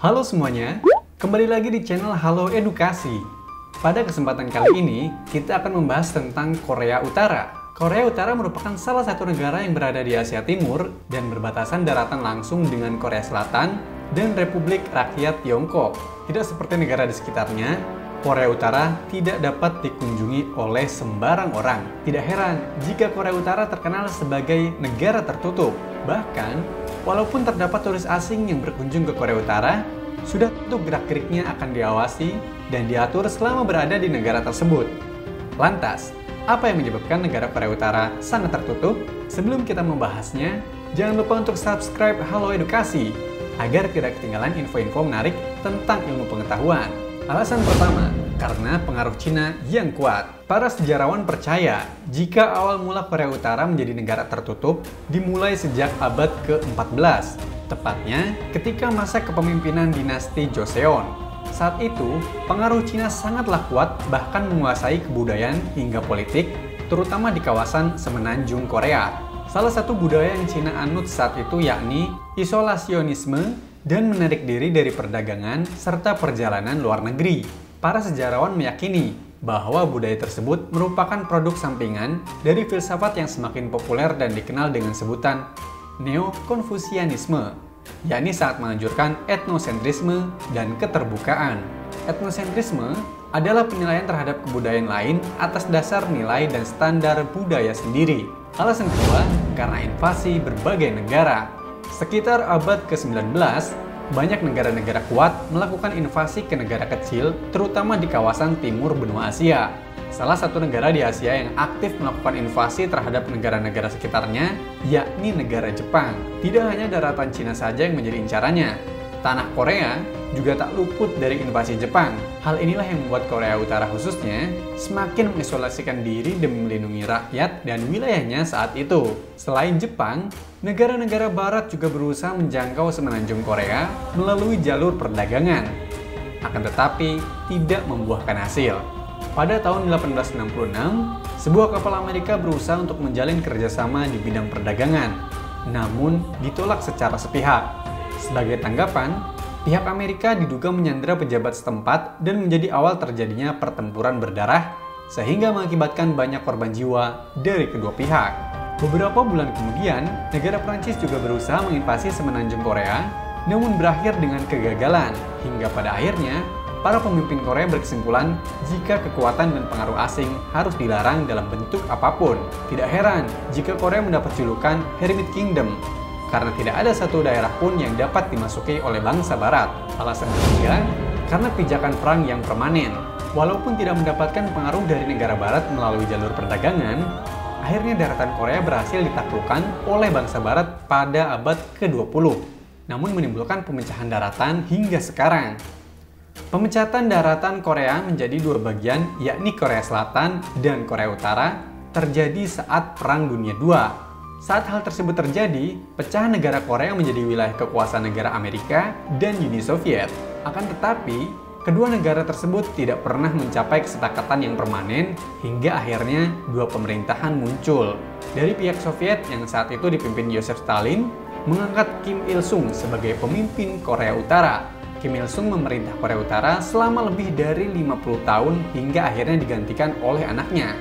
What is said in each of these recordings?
Halo semuanya, kembali lagi di channel Halo Edukasi. Pada kesempatan kali ini, kita akan membahas tentang Korea Utara. Korea Utara merupakan salah satu negara yang berada di Asia Timur dan berbatasan daratan langsung dengan Korea Selatan dan Republik Rakyat Tiongkok. Tidak seperti negara di sekitarnya, Korea Utara tidak dapat dikunjungi oleh sembarang orang. Tidak heran jika Korea Utara terkenal sebagai negara tertutup. Bahkan, walaupun terdapat turis asing yang berkunjung ke Korea Utara, sudah tentu gerak-geriknya akan diawasi dan diatur selama berada di negara tersebut. Lantas, apa yang menyebabkan negara Korea Utara sangat tertutup? Sebelum kita membahasnya, jangan lupa untuk subscribe Halo Edukasi agar tidak ketinggalan info-info menarik tentang ilmu pengetahuan. Alasan pertama, karena pengaruh Cina yang kuat. Para sejarawan percaya jika awal mula Korea Utara menjadi negara tertutup dimulai sejak abad ke-14, tepatnya ketika masa kepemimpinan dinasti Joseon. Saat itu, pengaruh Cina sangatlah kuat bahkan menguasai kebudayaan hingga politik, terutama di kawasan semenanjung Korea. Salah satu budaya yang Cina anut saat itu yakni isolasionisme dan menarik diri dari perdagangan serta perjalanan luar negeri. Para sejarawan meyakini bahwa budaya tersebut merupakan produk sampingan dari filsafat yang semakin populer dan dikenal dengan sebutan Neo-Konfusianisme, yakni saat menganjurkan etnosentrisme dan keterbukaan. Etnosentrisme adalah penilaian terhadap kebudayaan lain atas dasar nilai dan standar budaya sendiri. Alasan kedua, karena invasi berbagai negara. Sekitar abad ke-19, banyak negara-negara kuat melakukan invasi ke negara kecil, terutama di kawasan timur benua Asia. Salah satu negara di Asia yang aktif melakukan invasi terhadap negara-negara sekitarnya, yakni negara Jepang. Tidak hanya daratan Cina saja yang menjadi incarannya, tanah Korea juga tak luput dari invasi Jepang. Hal inilah yang membuat Korea Utara khususnya semakin mengisolasikan diri demi melindungi rakyat dan wilayahnya saat itu. Selain Jepang, negara-negara barat juga berusaha menjangkau semenanjung Korea melalui jalur perdagangan. Akan tetapi, tidak membuahkan hasil. Pada tahun 1866, sebuah kapal Amerika berusaha untuk menjalin kerjasama di bidang perdagangan, namun ditolak secara sepihak. Sebagai tanggapan, pihak Amerika diduga menyandera pejabat setempat dan menjadi awal terjadinya pertempuran berdarah, sehingga mengakibatkan banyak korban jiwa dari kedua pihak. Beberapa bulan kemudian, negara Prancis juga berusaha menginvasi semenanjung Korea, namun berakhir dengan kegagalan, hingga pada akhirnya, para pemimpin Korea berkesimpulan jika kekuatan dan pengaruh asing harus dilarang dalam bentuk apapun. Tidak heran jika Korea mendapat julukan Hermit Kingdom, karena tidak ada satu daerah pun yang dapat dimasuki oleh bangsa barat. Alasan ketiga, karena pijakan perang yang permanen. Walaupun tidak mendapatkan pengaruh dari negara barat melalui jalur perdagangan, akhirnya daratan Korea berhasil ditaklukkan oleh bangsa barat pada abad ke-20, namun menimbulkan pemecahan daratan hingga sekarang. Pemecatan daratan Korea menjadi dua bagian, yakni Korea Selatan dan Korea Utara, terjadi saat Perang Dunia II. Saat hal tersebut terjadi, pecahan negara Korea menjadi wilayah kekuasaan negara Amerika dan Uni Soviet. Akan tetapi, kedua negara tersebut tidak pernah mencapai kesepakatan yang permanen hingga akhirnya dua pemerintahan muncul. Dari pihak Soviet yang saat itu dipimpin Joseph Stalin, mengangkat Kim Il-sung sebagai pemimpin Korea Utara. Kim Il-sung memerintah Korea Utara selama lebih dari 50 tahun hingga akhirnya digantikan oleh anaknya,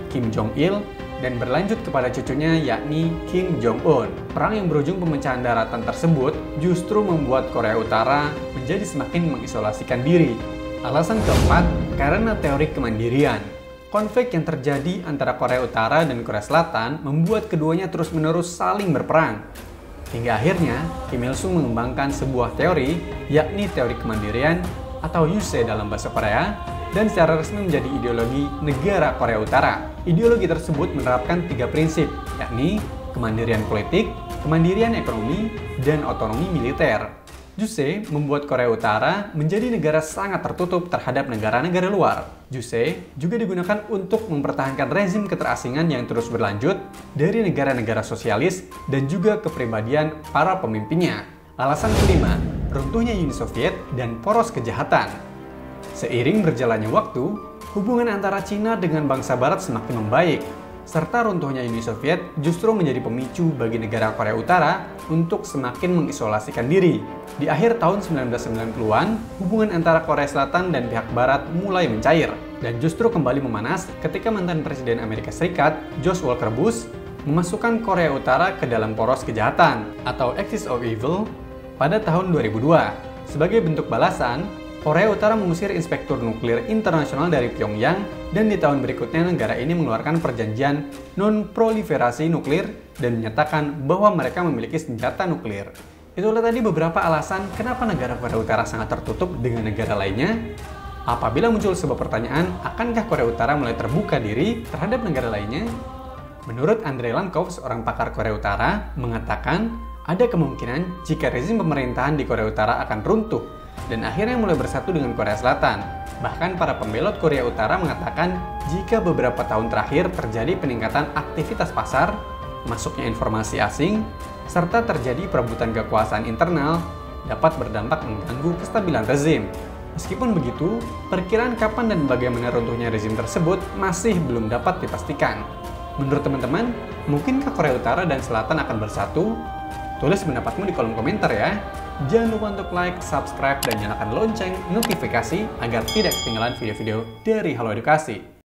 Kim Jong-il, dan berlanjut kepada cucunya yakni Kim Jong-un. Perang yang berujung pemecahan daratan tersebut justru membuat Korea Utara menjadi semakin mengisolasikan diri. Alasan keempat, karena teori kemandirian. Konflik yang terjadi antara Korea Utara dan Korea Selatan membuat keduanya terus-menerus saling berperang. Hingga akhirnya, Kim Il-sung mengembangkan sebuah teori, yakni teori kemandirian atau Yusei dalam bahasa Korea, dan secara resmi menjadi ideologi negara Korea Utara. Ideologi tersebut menerapkan tiga prinsip, yakni kemandirian politik, kemandirian ekonomi, dan otonomi militer. Yusei membuat Korea Utara menjadi negara sangat tertutup terhadap negara-negara luar. Yusei juga digunakan untuk mempertahankan rezim keterasingan yang terus berlanjut dari negara-negara sosialis dan juga kepribadian para pemimpinnya. Alasan kelima, runtuhnya Uni Soviet dan poros kejahatan. Seiring berjalannya waktu, hubungan antara Cina dengan bangsa Barat semakin membaik. serta runtuhnya Uni Soviet justru menjadi pemicu bagi negara Korea Utara untuk semakin mengisolasikan diri. Di akhir tahun 1990-an, hubungan antara Korea Selatan dan pihak Barat mulai mencair, dan justru kembali memanas ketika mantan Presiden Amerika Serikat, George Walker Bush, memasukkan Korea Utara ke dalam poros kejahatan atau Axis of Evil pada tahun 2002. Sebagai bentuk balasan, Korea Utara mengusir inspektur nuklir internasional dari Pyongyang, dan di tahun berikutnya negara ini mengeluarkan perjanjian non-proliferasi nuklir dan menyatakan bahwa mereka memiliki senjata nuklir. Itulah tadi beberapa alasan kenapa negara Korea Utara sangat tertutup dengan negara lainnya. Apabila muncul sebuah pertanyaan, akankah Korea Utara mulai terbuka diri terhadap negara lainnya? Menurut Andrei Lankov, seorang pakar Korea Utara, mengatakan ada kemungkinan jika rezim pemerintahan di Korea Utara akan runtuh dan akhirnya mulai bersatu dengan Korea Selatan. Bahkan para pembelot Korea Utara mengatakan jika beberapa tahun terakhir terjadi peningkatan aktivitas pasar, masuknya informasi asing, serta terjadi perebutan kekuasaan internal dapat berdampak mengganggu kestabilan rezim. Meskipun begitu, perkiraan kapan dan bagaimana runtuhnya rezim tersebut masih belum dapat dipastikan. Menurut teman-teman, mungkinkah Korea Utara dan Selatan akan bersatu? Tulis pendapatmu di kolom komentar ya. Jangan lupa untuk like, subscribe, dan nyalakan lonceng notifikasi agar tidak ketinggalan video-video dari Halo Edukasi.